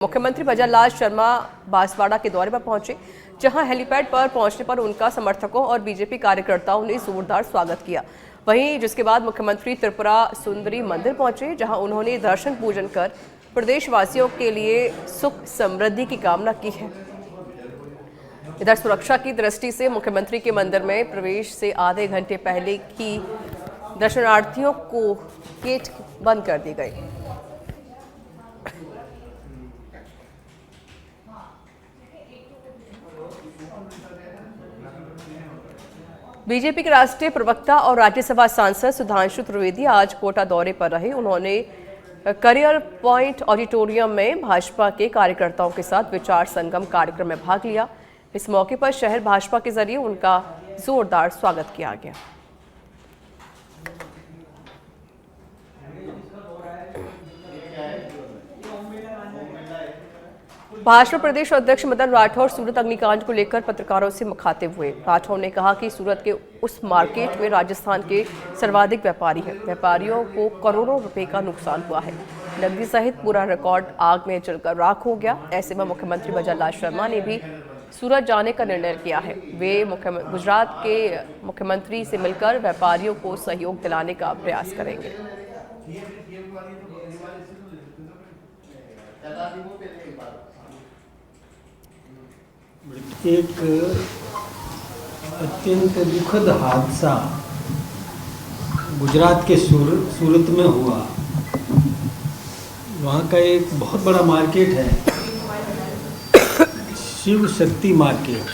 मुख्यमंत्री भजनलाल शर्मा बांसवाड़ा के दौरे पर पहुंचे, जहां हेलीपैड पर पहुंचने पर उनका समर्थकों और बीजेपी कार्यकर्ताओं ने जोरदार स्वागत किया। वहीं जिसके बाद मुख्यमंत्री त्रिपुरा सुंदरी मंदिर पहुंचे, जहां उन्होंने दर्शन पूजन कर प्रदेशवासियों के लिए सुख समृद्धि की कामना की है। इधर सुरक्षा की दृष्टि से मुख्यमंत्री के मंदिर में प्रवेश से आधे घंटे पहले ही दर्शनार्थियों को गेट बंद कर दी गई। बीजेपी के राष्ट्रीय प्रवक्ता और राज्यसभा सांसद सुधांशु त्रिवेदी आज कोटा दौरे पर रहे। उन्होंने करियर पॉइंट ऑडिटोरियम में भाजपा के कार्यकर्ताओं के साथ विचार संगम कार्यक्रम में भाग लिया। इस मौके पर शहर भाजपा के जरिए उनका जोरदार स्वागत किया गया। भाजपा प्रदेश अध्यक्ष मदन राठौर सूरत अग्निकांड को लेकर पत्रकारों से मुखातिब हुए। राठौर ने कहा कि सूरत के उस मार्केट में राजस्थान के सर्वाधिक व्यापारी हैं। व्यापारियों को करोड़ों रुपए का नुकसान हुआ है। नकदी सहित पूरा रिकॉर्ड आग में जलकर राख हो गया। ऐसे में मुख्यमंत्री भजनलाल शर्मा ने भी सूरत जाने का निर्णय किया है। वे गुजरात के मुख्यमंत्री से मिलकर व्यापारियों को सहयोग दिलाने का प्रयास करेंगे। एक अत्यंत दुखद हादसा गुजरात के सूरत में हुआ। वहाँ का एक बहुत बड़ा मार्केट है, शिव शक्ति मार्केट।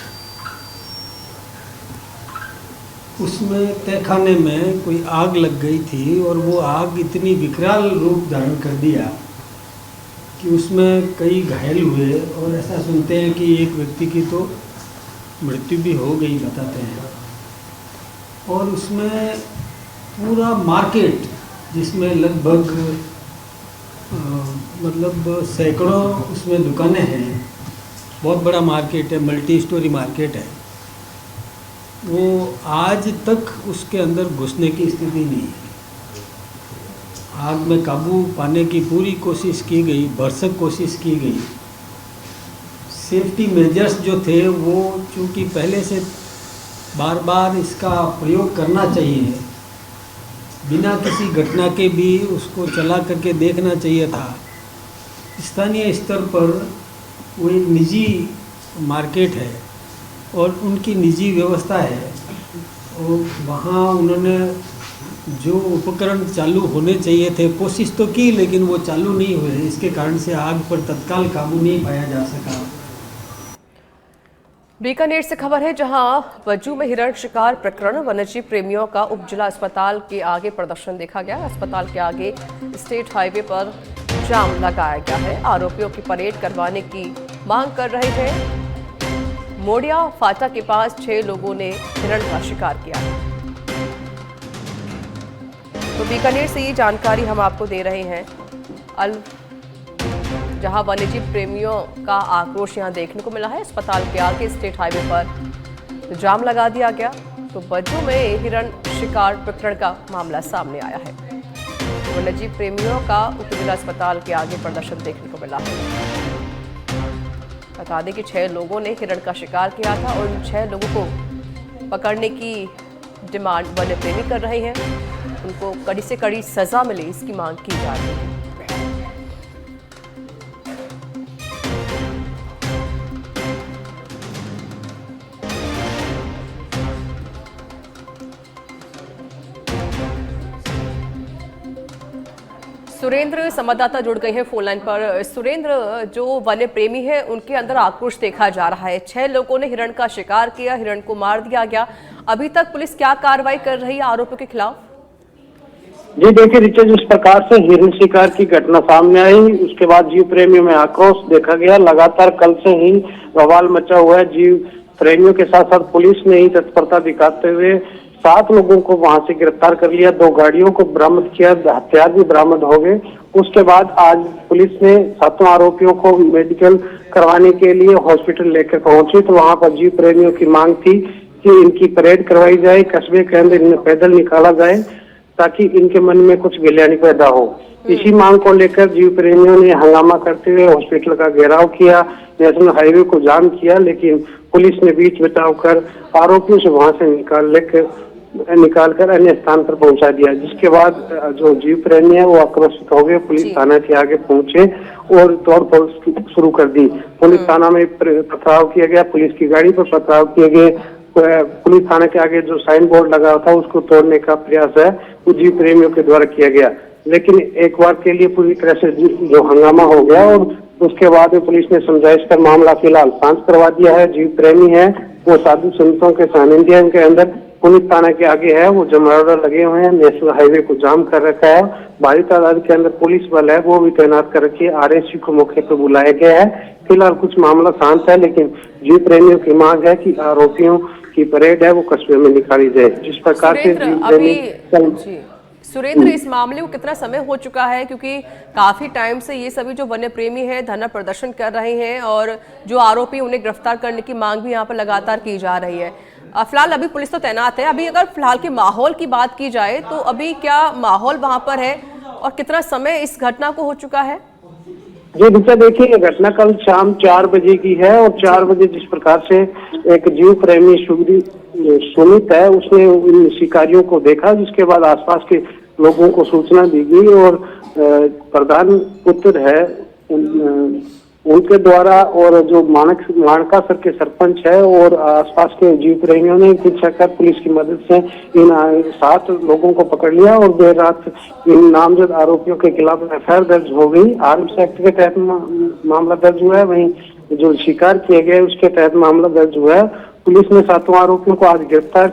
उसमें तहखाने में कोई आग लग गई थी और वो आग इतनी विकराल रूप धारण कर दिया कि उसमें कई घायल हुए और ऐसा सुनते हैं कि एक व्यक्ति की तो मृत्यु भी हो गई, बताते हैं। और उसमें पूरा मार्केट, जिसमें लगभग सैकड़ों उसमें दुकानें हैं, बहुत बड़ा मार्केट है, मल्टी स्टोरी मार्केट है, वो आज तक उसके अंदर घुसने की स्थिति नहीं है। आग में काबू पाने की पूरी कोशिश की गई, भरसक कोशिश की गई। सेफ्टी मेजर्स जो थे वो चूँकि पहले से बार बार इसका प्रयोग करना चाहिए, बिना किसी घटना के भी उसको चला करके देखना चाहिए था। स्थानीय स्तर पर वो एक निजी मार्केट है और उनकी निजी व्यवस्था है, और वहाँ उन्होंने जो उपकरण चालू होने चाहिए थे कोशिश तो की, लेकिन वो चालू नहीं हुए। इसके कारण से आग पर तत्काल काबू नहीं पाया जा सका। बीकानेर से खबर है, जहां बज्जू में हिरण शिकार प्रकरण वन्यजीव प्रेमियों का उप जिला अस्पताल के आगे प्रदर्शन देखा गया। अस्पताल के आगे स्टेट हाईवे पर जाम लगाया गया है। आरोपियों की परेड करवाने की मांग कर रहे थे। मोडिया फाटा के पास 6 लोगों ने हिरण का शिकार किया है। तो बीकानेर से ये जानकारी हम आपको दे रहे हैं, जहां वन्यजीव प्रेमियों का आक्रोश यहां देखने को मिला है। अस्पताल के आगे स्टेट हाईवे पर जाम लगा दिया गया। तो बज्जू में हिरण शिकार प्रकरण का मामला सामने आया है। वन्यजीव प्रेमियों का उप जिला अस्पताल के आगे प्रदर्शन देखने को मिला है। बता दें कि 6 लोगों ने हिरण का शिकार किया था और उन 6 लोगों को पकड़ने की डिमांड वन्य प्रेमी कर रहे हैं। उनको कड़ी से कड़ी सजा मिले, इसकी मांग की जा रही है। सुरेंद्र संवाददाता जुड़ गए हैं फोन लाइन पर। सुरेंद्र, जो वन्य प्रेमी है उनके अंदर आक्रोश देखा जा रहा है। 6 लोगों ने हिरण का शिकार किया, हिरण को मार दिया गया। अभी तक पुलिस क्या कार्रवाई कर रही है आरोपियों के खिलाफ? जी देखिए रिचा, जिस प्रकार से हिरण शिकार की घटना सामने आई, उसके बाद जीव प्रेमियों में आक्रोश देखा गया। लगातार कल से ही बवाल मचा हुआ है। जीव प्रेमियों के साथ साथ पुलिस ने ही तत्परता दिखाते हुए 7 लोगों को वहां से गिरफ्तार कर लिया, 2 गाड़ियों को बरामद किया, हथियार भी बरामद हो गए। उसके बाद आज पुलिस ने 7 आरोपियों को मेडिकल करवाने के लिए हॉस्पिटल लेकर पहुंची। तो वहां पर जीव प्रेमियों की मांग थी कि इनकी परेड करवाई जाए, कस्बे के अंदर इन्हें पैदल निकाला जाए, ताकि इनके मन में कुछ गिल्यानी पैदा हो। इसी मांग को लेकर जीव प्रेमियों ने हंगामा करते हुए हॉस्पिटल का घेराव किया, नेशनल हाईवे को जाम किया, लेकिन पुलिस ने बीच बचाव कर आरोपियों से वहां से निकालकर अन्य स्थान पर पहुंचा दिया। जिसके बाद जो जीव प्रेमी है वो आक्रोशित हो गए, पुलिस थाना के आगे पहुंचे और तोड़फोड़ शुरू कर दी। पुलिस थाना में पथराव किया गया, पुलिस की गाड़ी पर पथराव किए गए। पुलिस थाना के आगे जो साइन बोर्ड लगा था उसको तोड़ने का प्रयास है वो जीव प्रेमियों के द्वारा किया गया, लेकिन एक बार के लिए पूरी तरह से जो हंगामा हो गया और उसके बाद में पुलिस ने समझाइश कर मामला फिलहाल शांत करवा दिया है। जीव प्रेमी है वो साधु संतों के सानिध्य के अंदर पुलिस थाना के आगे है, वो जमावड़ा लगे हुए हैं, नेशनल हाईवे को जाम कर रखा है। भारी तादाद के अंदर पुलिस बल है वो भी तैनात कर रखी है, आरएससी को मौके पर बुलाया गया है। फिलहाल कुछ मामला शांत है, लेकिन जीव प्रेमियों की मांग है कि आरोपियों की परेड है वो कस्बे में निकाली जाए। जिस प्रकार से सुरेंद्र, इस मामले को कितना समय हो चुका है, क्योंकि काफी टाइम से ये सभी जो वन्य प्रेमी हैं धरना प्रदर्शन कर रहे हैं और जो आरोपी उन्हें गिरफ्तार करने की मांग भी यहाँ पर लगातार की जा रही है। फिलहाल अभी पुलिस तो तैनात है। अभी अगर फिलहाल के माहौल की बात की जाए तो अभी क्या माहौल वहां पर है और कितना समय इस घटना को हो चुका है? जी रिचा, देखिए घटना कल शाम 4 बजे की है और 4 बजे जिस प्रकार से एक जीव प्रेमी सुमित है उसने इन शिकारियों को देखा, जिसके बाद आसपास के लोगों को सूचना दी गई और प्रधान पुत्र है उनके द्वारा और जो माणका सर के सरपंच है और आसपास के जीव प्रेमियों ने पीछा कर पुलिस की मदद से इन 7 लोगों को पकड़ लिया और देर रात इन नामजद आरोपियों के खिलाफ एफआईआर दर्ज हो गई। आर्म्स एक्ट के तहत मामला दर्ज हुआ है, वहीं जो शिकार किए गए उसके तहत मामला दर्ज हुआ है। पुलिस ने 7 आरोपियों को आज गिरफ्तार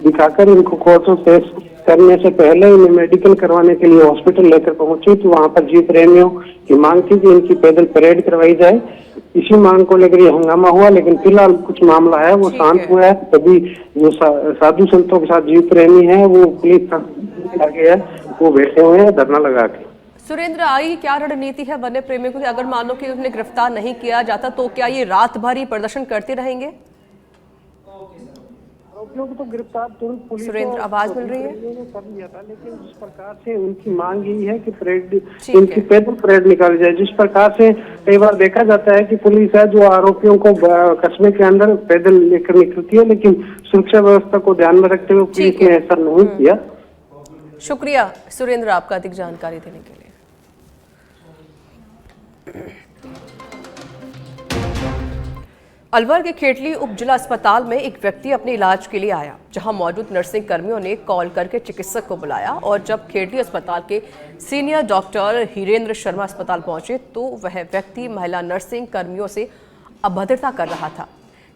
दिखाकर इनको कोर्ट में पेश करने से पहले इन्हें मेडिकल करवाने के लिए हॉस्पिटल लेकर पहुंची, तो वहां पर जीव प्रेमियों की मांग थी कि इनकी पैदल परेड करवाई जाए। इसी मांग को लेकर ये हंगामा हुआ, लेकिन फिलहाल कुछ मामला है वो शांत हुआ है। तभी जो साधु संतों के साथ जीव प्रेमी है वो पुलिस आगे है वो बैठे हुए हैं धरना लगा के। सुरेंद्र, आई क्या रणनीति है वन्य प्रेमियों की? अगर मान लो कि उन्हें गिरफ्तार नहीं किया जाता तो क्या ये रात भर ही प्रदर्शन करते रहेंगे? आरोपियों को तो गिरफ्तार तुरंत पुलिस सुरेंद्र, आवाज मिल रही है? कर लिया था, लेकिन जिस प्रकार से उनकी मांग यही है कि परेड इनकी पैदल परेड निकाली जाए। जिस प्रकार से कई बार देखा जाता है कि पुलिस है जो आरोपियों को कस्बे के अंदर पैदल लेकर निकलती है, लेकिन सुरक्षा व्यवस्था को ध्यान में रखते हुए पुलिस ने ऐसा नहीं किया। शुक्रिया सुरेंद्र आपका अधिक जानकारी देने के लिए। अलवर के खेतली उप जिला अस्पताल में एक व्यक्ति अपने इलाज के लिए आया, जहां मौजूद नर्सिंग कर्मियों ने कॉल करके चिकित्सक को बुलाया और जब खेतली अस्पताल के सीनियर डॉक्टर हीरेंद्र शर्मा अस्पताल पहुंचे तो वह व्यक्ति महिला नर्सिंग कर्मियों से अभद्रता कर रहा था।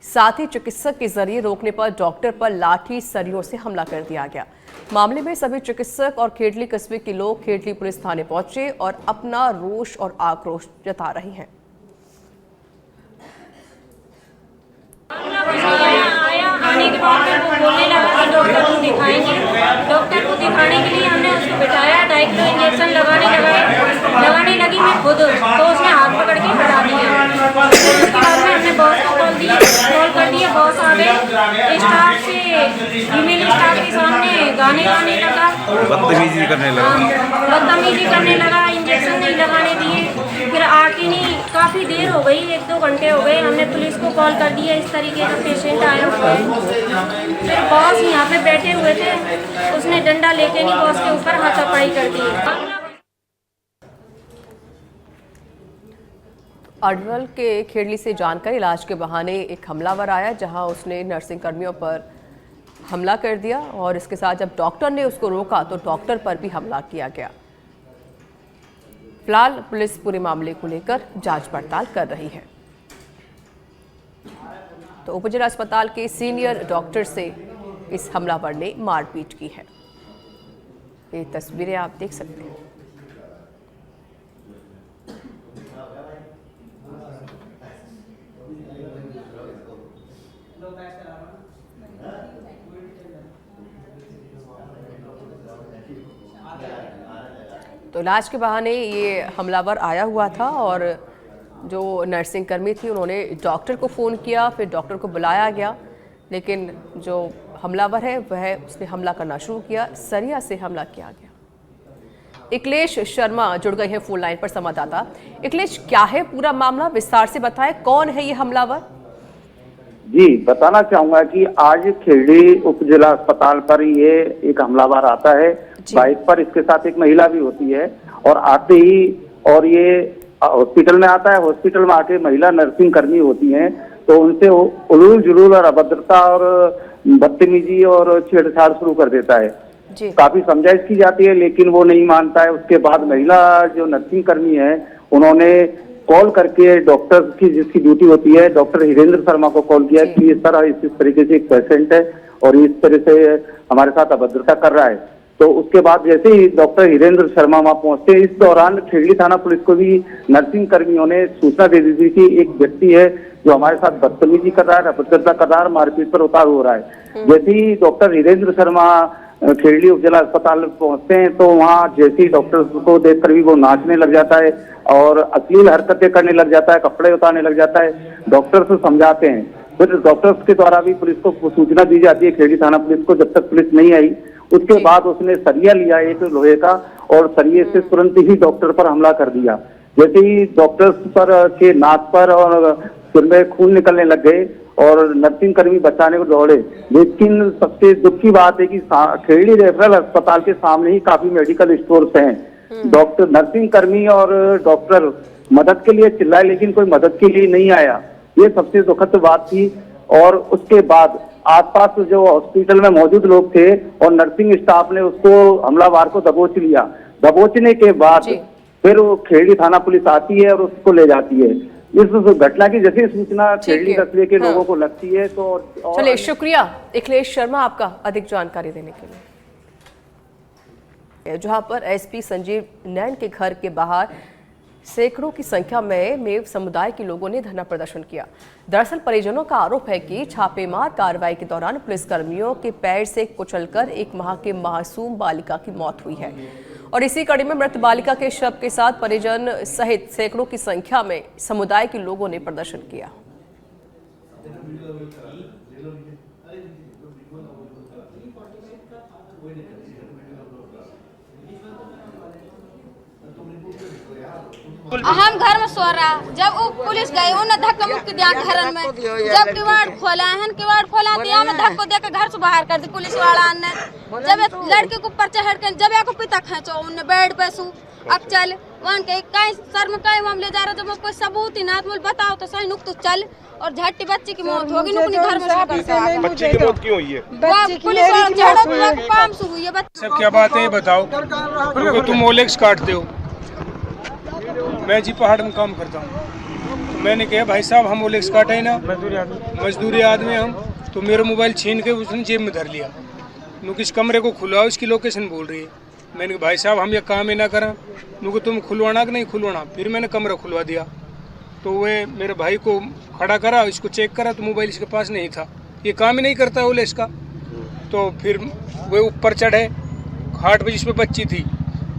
साथ ही चिकित्सक के जरिए रोकने पर डॉक्टर पर लाठी सरियों से हमला कर दिया गया। मामले में सभी चिकित्सक और खेतली कस्बे के लोग खेतली पुलिस थाने पहुंचे और अपना रोष और आक्रोश जता रहे हैं। आने के बाद वो बोलने लगा कि डॉक्टर को दिखाएंगे। डॉक्टर को दिखाने के लिए हमने उसको बिठाया, डाइक्लो इंजेक्शन लगाने लगी मैं खुद, तो उसने हाथ पकड़ के हटा दिया। उसके बाद में हमने बॉस को कॉल कर दिया। बॉस आ गए, स्टाफ से फीमेल स्टाफ के सामने गाने गाने लगा, बदतमीजी करने लगा, इंजेक्शन नहीं लगाने दिए। फिर आके नहीं, काफ़ी देर हो गई, 1-2 घंटे हो गए, हमने पुलिस को कॉल कर दिया इस तरीके का पेशेंट आया हुआ है। फिर बॉस यहाँ पे बैठे हुए थे, उसने डंडा लेके नहीं बॉस के ऊपर हाथापाई कर दी। अडवल के खेड़ली से जानकर इलाज के बहाने एक हमलावर आया, जहां उसने नर्सिंग कर्मियों पर हमला कर दिया और इसके साथ जब डॉक्टर ने उसको रोका तो डॉक्टर पर भी हमला किया गया। फिलहाल पुलिस पूरे मामले को लेकर जांच पड़ताल कर रही है। तो उपजिला अस्पताल के सीनियर डॉक्टर से इस हमलावर ने मारपीट की है। ये तस्वीरें आप देख सकते हैं। तो इलाज के बहाने ये हमलावर आया हुआ था और जो नर्सिंग कर्मी थी उन्होंने डॉक्टर को फ़ोन किया, फिर डॉक्टर को बुलाया गया, लेकिन जो हमलावर है वह उसने हमला करना शुरू किया, सरिया से हमला किया गया। अखिलेश शर्मा जुड़ गए हैं फोन लाइन पर संवाददाता। अखिलेश, क्या है पूरा मामला, विस्तार से बताएं, कौन है ये हमलावर? जी बताना चाहूंगा कि आज खेड़ी उप जिला अस्पताल पर ये एक हमलावर आता है बाइक पर, इसके साथ एक महिला भी होती है और आते ही और ये हॉस्पिटल में आता है। हॉस्पिटल में आके महिला नर्सिंग कर्मी होती हैं तो उनसे उलूल जुलूल और अभद्रता और बदतमीजी और छेड़छाड़ शुरू कर देता है। काफी समझाइश की जाती है लेकिन वो नहीं मानता है। उसके बाद महिला जो नर्सिंग कर्मी है उन्होंने कॉल करके डॉक्टर की जिसकी ड्यूटी होती है डॉक्टर हिरेंद्र शर्मा को कॉल किया कि इस तरह इस तरीके से एक पेशेंट है और इस तरह से हमारे साथ अभद्रता कर रहा है। तो उसके बाद जैसे ही डॉक्टर हिरेंद्र शर्मा वहां पहुंचते, इस दौरान खेड़ी थाना पुलिस को भी नर्सिंग कर्मियों ने सूचना दे दी थी कि एक व्यक्ति है जो हमारे साथ बदतमीजी कर रहा है, अभद्रता कर रहा है, मारपीट पर उतार हो रहा है। जैसे ही डॉक्टर हिरेंद्र शर्मा खेड़ी उपजिला अस्पताल पहुंचते हैं तो वहाँ जैसे ही डॉक्टर को देखकर भी वो नाचने लग जाता है और अश्लील हरकतें करने लग जाता है, कपड़े उतारने लग जाता है। डॉक्टर से समझाते हैं, फिर डॉक्टर्स के द्वारा भी पुलिस को सूचना दी जाती है खेड़ी थाना पुलिस को। जब तक पुलिस नहीं आई उसके बाद उसने सरिया लिया एक लोहे का और सरिये से तुरंत ही डॉक्टर पर हमला कर दिया। जैसे ही डॉक्टर्स पर के नाक पर और सिर में खून निकलने लग गए और नर्सिंग कर्मी बचाने को दौड़े, लेकिन सबसे दुख की बात है कि खेड़ी रेफरल अस्पताल के सामने ही काफी मेडिकल स्टोर्स हैं। डॉक्टर नर्सिंग कर्मी और डॉक्टर मदद के लिए चिल्लाए लेकिन कोई मदद के लिए नहीं आया। ये सबसे दुखद बात थी। और उसके बाद आसपास जो हॉस्पिटल में मौजूद लोग थे और नर्सिंग स्टाफ ने उसको हमलावर को दबोच लिया। दबोचने के बाद फिर वो खेड़ी थाना पुलिस आती है और उसको ले जाती है। इस घटना की जैसी सूचना खेड़ी कस्बे के लोगों को लगती है तो चलिए, शुक्रिया अखिलेश शर्मा आपका अधिक जानकारी देने के लिए। जहां पर एसपी संजीव नैन के घर के बाहर सैकड़ों की संख्या में मेव समुदाय के लोगों ने धरना प्रदर्शन किया। दरअसल परिजनों का आरोप है कि छापेमार कार्रवाई के दौरान पुलिसकर्मियों के पैर से कुचलकर 1 माह के मासूम बालिका की मौत हुई है और इसी कड़ी में मृत बालिका के शव के साथ परिजन सहित सैकड़ों की संख्या में समुदाय के लोगों ने प्रदर्शन किया। हम घर में सो रहा, जब वो पुलिस गई उन्हें धक्का मुक्की दिया घर में। जब किवाड़ खोला दिया में धक्को देकर घर से बाहर कर दी पुलिस वाला ने। जब लड़के को ऊपर चढ़ के जब को पिता खींचो उन्हें बेड पे सू अब चल वन के कहीं सर में कहीं हम ले जा रहे जब कोई सबूत ही ना तुम बताओ तो सही नुक तो चल और झट्टी बच्ची की मौत होगी नुकनी घर में। बच्ची की मौत क्यों हुई है? पुलिस वाला काम से हुई है। सब क्या बात है बताओ, क्योंकि तुम ओलेक्स काटते हो, मैं जी पहाड़ में काम करता हूँ। तो मैंने कहा भाई साहब हम ओलेक्स काटे ना, मजदूरी आदमी हम, तो मेरा मोबाइल छीन के उसने जेब में धर लिया। नुक इस कमरे को खुलवाओ, इसकी लोकेशन बोल रही है। मैंने कहा भाई साहब हम ये काम ही ना करें, नुक तुम खुलवाना कि नहीं खुलवाना। फिर मैंने कमरा खुलवा दिया तो वे मेरे भाई को खड़ा करा, इसको चेक करा तो मोबाइल इसके पास नहीं था। ये काम ही नहीं करता ओलेक्स का। तो फिर वे ऊपर चढ़े, खाट पे जिसमें बच्ची थी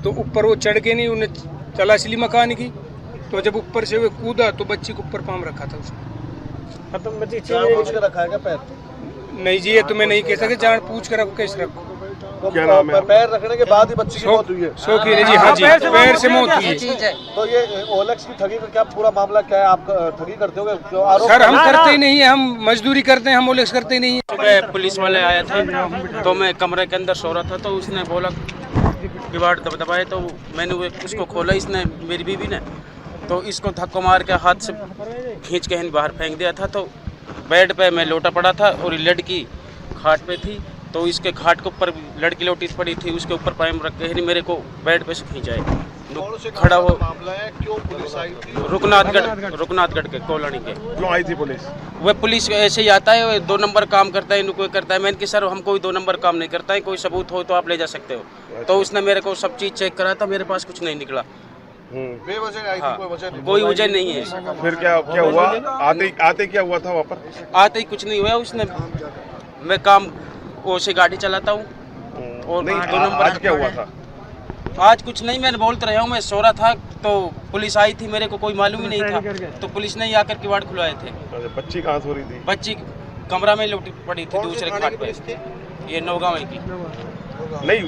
तो ऊपर वो चढ़ के नहीं, उन्हें तलाश ली मकान की। तो जब ऊपर से वे कूदा तो बच्ची को ऊपर पाम रखा था उसने। तो बच्ची पूछ के रखा है क्या पैर? नहीं जी, ये तो मैं नहीं कह सकता, जान पूछ कर रखो कैसे रखो। तो क्या नाम है? पैर रखने के बाद ही बच्ची की मौत हुई है। शौकी है जी, हाँ जी, पैर से मौत हुई है। तो ये ओलेक्स की ठगी का क्या पूरा मामला क्या है? आप ठगी करते हो? सर हम करते ही नहीं है, हम मजदूरी करते हैं, हम ओलेक्स करते ही नहीं है। सुबह पुलिस वाले आए थे तो मैं कमरे के अंदर सो रहा था तो उसने बोला किवाड़ दबाए तो मैंने वो उसको खोला, इसने मेरी बीवी ने तो इसको धक्का मार के हाथ से खींच के बाहर फेंक दिया था। तो बेड पे मैं लोटा पड़ा था और ये लड़की खाट पे थी तो इसके खाट के ऊपर लड़की लोटी पड़ी थी, उसके ऊपर पायम रख के मेरे को बेड पे से खींचाए। खड़ा हो मामला है, क्यों पुलिस आई थी? रुकनाथगढ़ के कोलानी के। क्यों आई थी पुलिस? वह पुलिस ऐसे ही आता है, 2 नंबर काम करता है, कोई करता है। मैंने कि सर हम कोई 2 नंबर काम नहीं करता है, कोई सबूत हो तो आप ले जा सकते हो। तो उसने मेरे को सब चीज़ चेक करा था, मेरे पास कुछ नहीं निकला। बेवजह आई थी, कोई वजह नहीं है। फिर क्या हुआ? आते क्या हुआ था वहाँ पर? आते ही कुछ नहीं हुआ। उसने मैं काम वो से गाड़ी चलाता हूँ और नहीं, 2 नंबर। आज क्या हुआ था? आज कुछ नहीं, मैंने बोलते रहा हूँ, मैं सो रहा था तो पुलिस आई थी, मेरे को कोई मालूम ही नहीं था। तो पुलिस ने ही आकर किवाड़ खुलवाए थे। बच्ची कहाँ सो रही थी? बच्ची कमरा में लौटी पड़ी थी दूसरे खाट पे, ये नौगांव की। नहीं,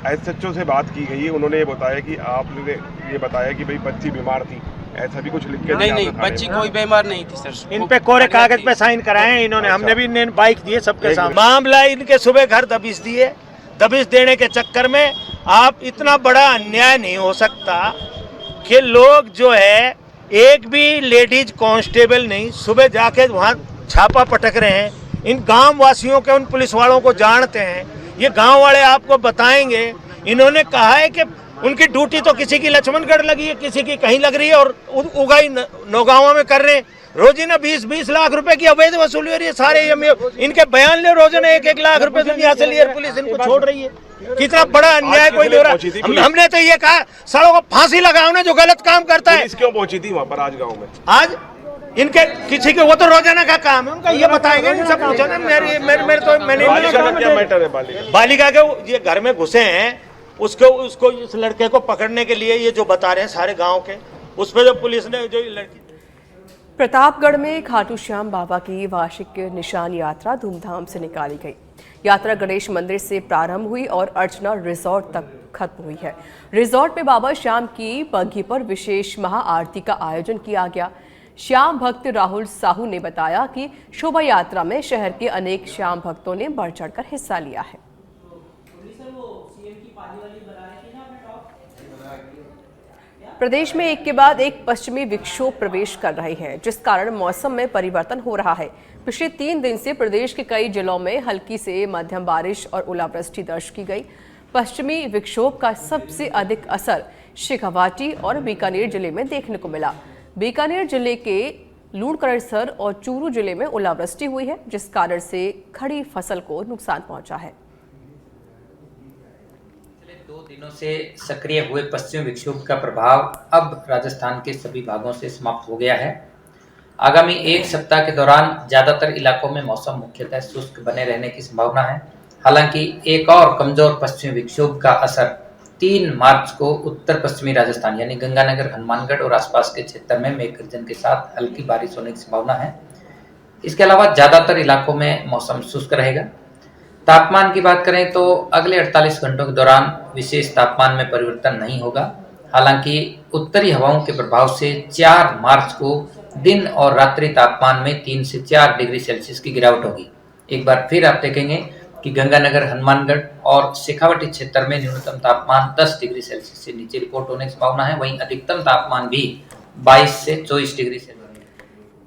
SHO से बात की गई है, उन्होंने ये बताया कि आपने ये बताया कि भाई बच्ची बीमार थी, ऐसा भी कुछ लिख के नहीं नहीं, बच्ची कोई बीमार नहीं थी सर। इन पे कोरे कागज पे साइन कराए हैं इन्होंने, हमने भी इन्हें बाइक दिए सबके सामने। मामला इनके सुबह घर दबिश दिए, दबिश देने के चक्कर में आप इतना बड़ा अन्याय नहीं हो सकता कि लोग जो है एक भी लेडीज कांस्टेबल नहीं, सुबह जाके वहाँ छापा पटक रहे हैं। इन गांव वासियों के, उन पुलिस वालों को जानते हैं, ये गांव वाले आपको बताएंगे। इन्होंने कहा है कि उनकी ड्यूटी तो किसी की लक्ष्मणगढ़ लगी है, किसी की कहीं लग रही है, और उगाई नौगांव में कर रहे हैं। रोजीना 20-20 लाख रुपए की अवैध वसूली हो रही है। सारे इनके बयान ले, रोजाना 1-1 लाख रुपए दुनिया से लिए पुलिस इनको छोड़ रही है। कितना बड़ा अन्याय कोई हो रहा है। हमने तो ये कहा सालों को फांसी लगाओ ना जो गलत काम करता है। क्यों पहुंची थी वहाँ पर आज गाँव में? आज इनके किसी के, वो तो रोजाना का काम है उनका, ये बताएंगे। इनसे पूछो ना, मेरे तो मैंने क्या मैटर है बालिका के ये घर में घुसे हैं, उसको इस लड़के को पकड़ने के लिए ये जो बता रहे हैं सारे गांव के, उस पर जो पुलिस ने जो लड़की। प्रतापगढ़ में खाटू श्याम बाबा की वार्षिक निशान यात्रा धूमधाम से निकाली गई। यात्रा गणेश मंदिर से प्रारंभ हुई और अर्चना रिजॉर्ट तक खत्म हुई है। रिजॉर्ट में बाबा श्याम की पग्घी पर विशेष महाआरती का आयोजन किया गया। श्याम भक्त राहुल साहू ने बताया कि शोभा यात्रा में शहर के अनेक श्याम भक्तों ने बढ़ चढ़कर हिस्सा लिया है। प्रदेश में एक के बाद एक पश्चिमी विक्षोभ प्रवेश कर रहे हैं, जिस कारण मौसम में परिवर्तन हो रहा है। पिछले 3 दिन से प्रदेश के कई जिलों में हल्की से मध्यम बारिश और ओलावृष्टि दर्ज की गई। पश्चिमी विक्षोभ का सबसे अधिक असर शेखावाटी और बीकानेर जिले में देखने को मिला। बीकानेर जिले के लूणकरणसर और चूरू जिले में ओलावृष्टि हुई है, जिस कारण से खड़ी फसल को नुकसान पहुंचा है। 2 दिनों से सक्रिय हुए पश्चिमी विक्षोभ का प्रभाव अब राजस्थान के सभी भागों से समाप्त हो गया है। आगामी 1 सप्ताह के दौरान ज्यादातर इलाकों में मौसम मुख्यतः शुष्क बने रहने की संभावना है। हालांकि एक और कमजोर पश्चिमी विक्षोभ का असर 3 मार्च को उत्तर पश्चिमी राजस्थान यानी गंगानगर, हनुमानगढ़ और आसपास के क्षेत्र में मेघ गर्जन के साथ हल्की बारिश होने की संभावना है। इसके अलावा ज्यादातर इलाकों में मौसम शुष्क रहेगा। तापमान की बात करें तो अगले 48 घंटों के दौरान विशेष तापमान में परिवर्तन नहीं होगा। हालांकि उत्तरी हवाओं के प्रभाव से 4 मार्च को दिन और रात्रि तापमान में 3 से 4 डिग्री सेल्सियस की गिरावट होगी। एक बार फिर आप देखेंगे कि गंगानगर, हनुमानगढ़ और शेखावाटी क्षेत्र में न्यूनतम तापमान 10 डिग्री सेल्सियस से नीचे रिपोर्ट होने की संभावना है। वहीं अधिकतम तापमान भी 22 से 24 डिग्री सेल्सियस।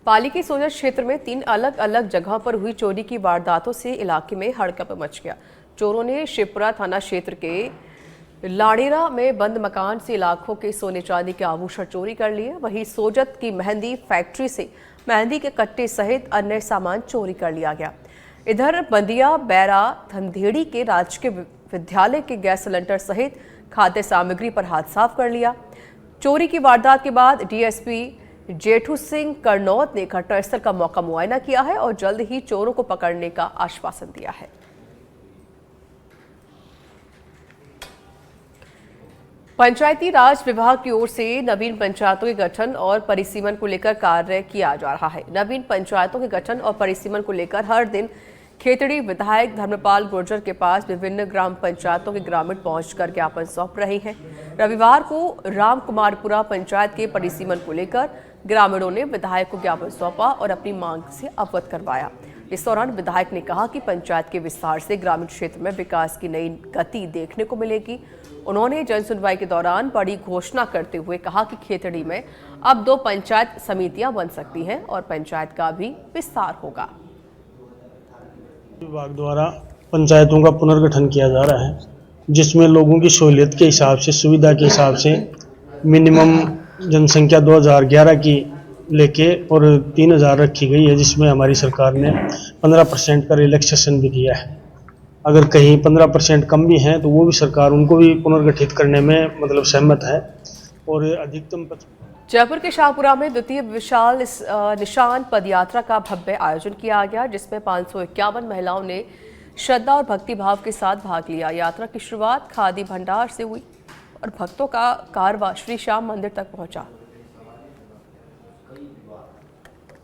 पाली के सोजत क्षेत्र में 3 अलग अलग जगहों पर हुई चोरी की वारदातों से इलाके में हड़कंप मच गया। चोरों ने शिवपुरा थाना क्षेत्र के लाड़ेरा में बंद मकान से लाखों के सोने चांदी के आभूषण चोरी कर लिए। वहीं सोजत की मेहंदी फैक्ट्री से मेहंदी के कट्टे सहित अन्य सामान चोरी कर लिया गया। इधर बंदिया बैरा धंधेड़ी के राजकीय विद्यालय के गैस सिलेंडर सहित खाद्य सामग्री पर हाथ साफ कर लिया। चोरी की वारदात के बाद डीएसपी जेठू सिंह करनौत ने घटनास्थल का मौका मुआयना किया है और जल्द ही चोरों को पकड़ने का आश्वासन दिया है। पंचायती राज विभाग की ओर से नवीन पंचायतों के गठन और परिसीमन को लेकर कार्य किया जा रहा है। नवीन पंचायतों के गठन और परिसीमन को लेकर हर दिन खेतड़ी विधायक धर्मपाल गुर्जर के पास विभिन्न ग्राम पंचायतों के ग्रामीण पहुंचकर ज्ञापन सौंप रहे हैं। रविवार को रामकुमारपुरा पंचायत के परिसीमन को लेकर ग्रामीणों ने विधायक को ज्ञापन सौंपा और अपनी मांग से अवगत करवाया। इस दौरान विधायक ने कहा कि पंचायत के विस्तार से ग्रामीण क्षेत्र में विकास की नई गति देखने को मिलेगी। उन्होंने जन सुनवाई के दौरान बड़ी घोषणा करते हुए कहा कि खेतड़ी में अब 2 पंचायत समितियां बन सकती हैं और पंचायत का भी विस्तार होगा। विभाग द्वारा पंचायतों का पुनर्गठन किया जा रहा है, जिसमें लोगों की सहूलियत के हिसाब से, सुविधा के हिसाब से मिनिमम जनसंख्या 2011 की लेके और 3000 रखी गई है, जिसमें हमारी सरकार ने 15% का रिलैक्सेशन भी किया है। अगर कहीं 15% कम भी हैं तो वो भी सरकार उनको भी पुनर्गठित करने में मतलब सहमत है। और अधिकतम जयपुर के शाहपुरा में द्वितीय विशाल निशान पदयात्रा का भव्य आयोजन किया गया, जिसमें 551 महिलाओं ने श्रद्धा और भक्ति भाव के साथ भाग लिया। यात्रा की शुरुआत खादी भंडार से हुई और भक्तों का कारवां श्री श्याम मंदिर तक पहुंचा।